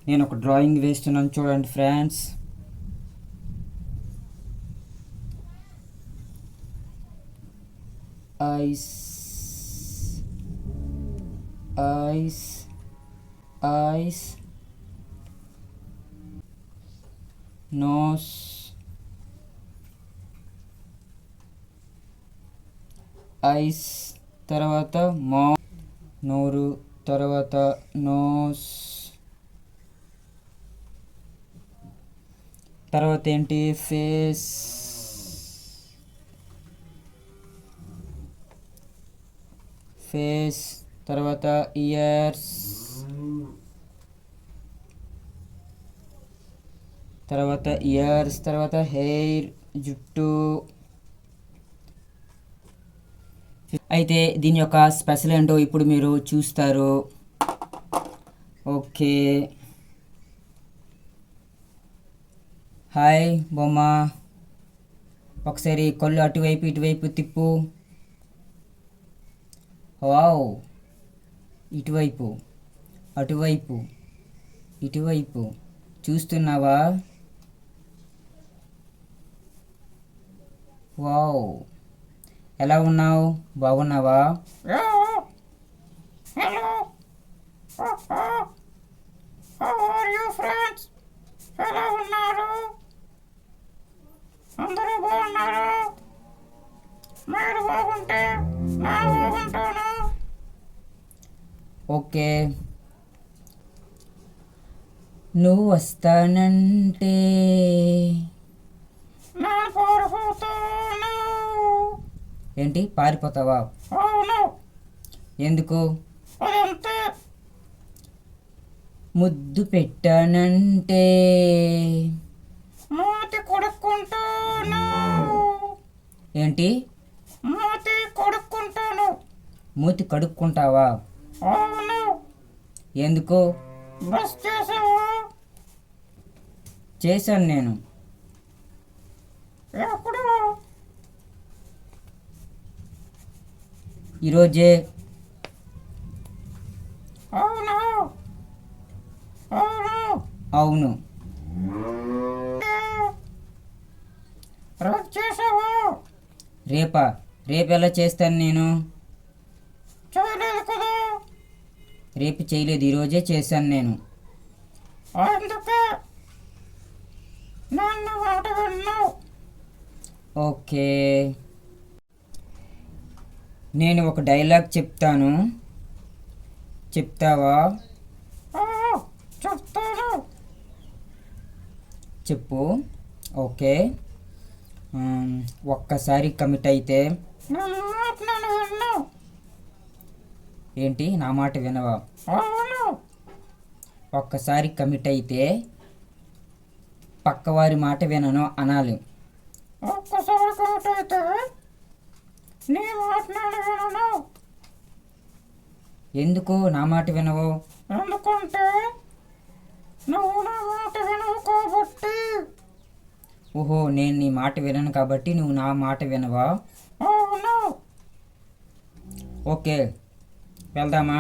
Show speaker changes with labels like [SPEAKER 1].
[SPEAKER 1] నేను ఒక డ్రాయింగ్ వేస్తున్నాను చూడండి friends. Eyes eyes eyes, nose, eyes తర్వాత మౌత్, నోరు తర్వాత నోస్, తర్వాత ఏంటి ఫేస్, ఫేస్ తర్వాత ఇయర్స్, తర్వాత ఇయర్స్ తర్వాత హెయిర్ జుట్టు. అయితే దీని యొక్క స్పెషల్ ఏంటో ఇప్పుడు మీరు చూస్తారు. ఓకే, హాయ్ బొమ్మ, ఒకసారి కళ్ళు అటువైపు ఇటువైపు తిప్పు. వావ్, ఇటువైపు అటువైపు ఇటువైపు చూస్తున్నావా? వావ్, ఎలా ఉన్నావు? బాగున్నావా?
[SPEAKER 2] ఎలా ఉన్నారు? అందరూ బాగున్నారు? మీరు బాగుంటే నా బాగుంటాను.
[SPEAKER 1] ఓకే, నువ్వు వస్తానంటే
[SPEAKER 2] నా పారిపోతాను.
[SPEAKER 1] ఏంటి పారిపోతావా?
[SPEAKER 2] అవును,
[SPEAKER 1] ఎందుకు?
[SPEAKER 2] అదంతే.
[SPEAKER 1] ముద్దు పెట్టానంటే
[SPEAKER 2] మూతి కొడుక్కుంటాను.
[SPEAKER 1] ఏంటి?
[SPEAKER 2] మూతి కొడుక్కుంటాను.
[SPEAKER 1] మూతి కడుక్కుంటావా?
[SPEAKER 2] అవును.
[SPEAKER 1] ఎందుకు?
[SPEAKER 2] బ్రష్ చేసావా?
[SPEAKER 1] చేశాను నేను.
[SPEAKER 2] ఎప్పుడు?
[SPEAKER 1] ఈరోజే.
[SPEAKER 2] అవును అవును.
[SPEAKER 1] అవును.
[SPEAKER 2] రేపు చేసావా?
[SPEAKER 1] రేపా? రేపు ఎలా చేస్తాను నేను?
[SPEAKER 2] చేయలేదు కదా.
[SPEAKER 1] రేపు చేయలేదు, ఈరోజే చేశాను నేను.
[SPEAKER 2] అందుకే నన్ను మాట విన్నావు.
[SPEAKER 1] ఓకే, నేను ఒక డైలాగ్ చెప్తాను, చెప్తావా?
[SPEAKER 2] చెప్తాను.
[SPEAKER 1] చెప్పు. ఓకే, ఒక్కసారి కమిట్ అయితే.
[SPEAKER 2] నన్ను విన్నావు.
[SPEAKER 1] ఏంటి నా మాట వినవా?
[SPEAKER 2] అవును.
[SPEAKER 1] ఒక్కసారి కమిట్ అయితే పక్కవారి మాట వినను అనాలి.
[SPEAKER 2] ఒక్కసారి కమిట్ అయితే నీ మాట నేను వినను.
[SPEAKER 1] ఎందుకు నా మాట వినవు?
[SPEAKER 2] ఎందుకంటే నువ్వు నా మాట వినవు కాబట్టి.
[SPEAKER 1] ఓహో, నేను నీ మాట వినను కాబట్టి నువ్వు నా మాట వినవా?
[SPEAKER 2] అవును.
[SPEAKER 1] ఓకే, వెళ్దామా?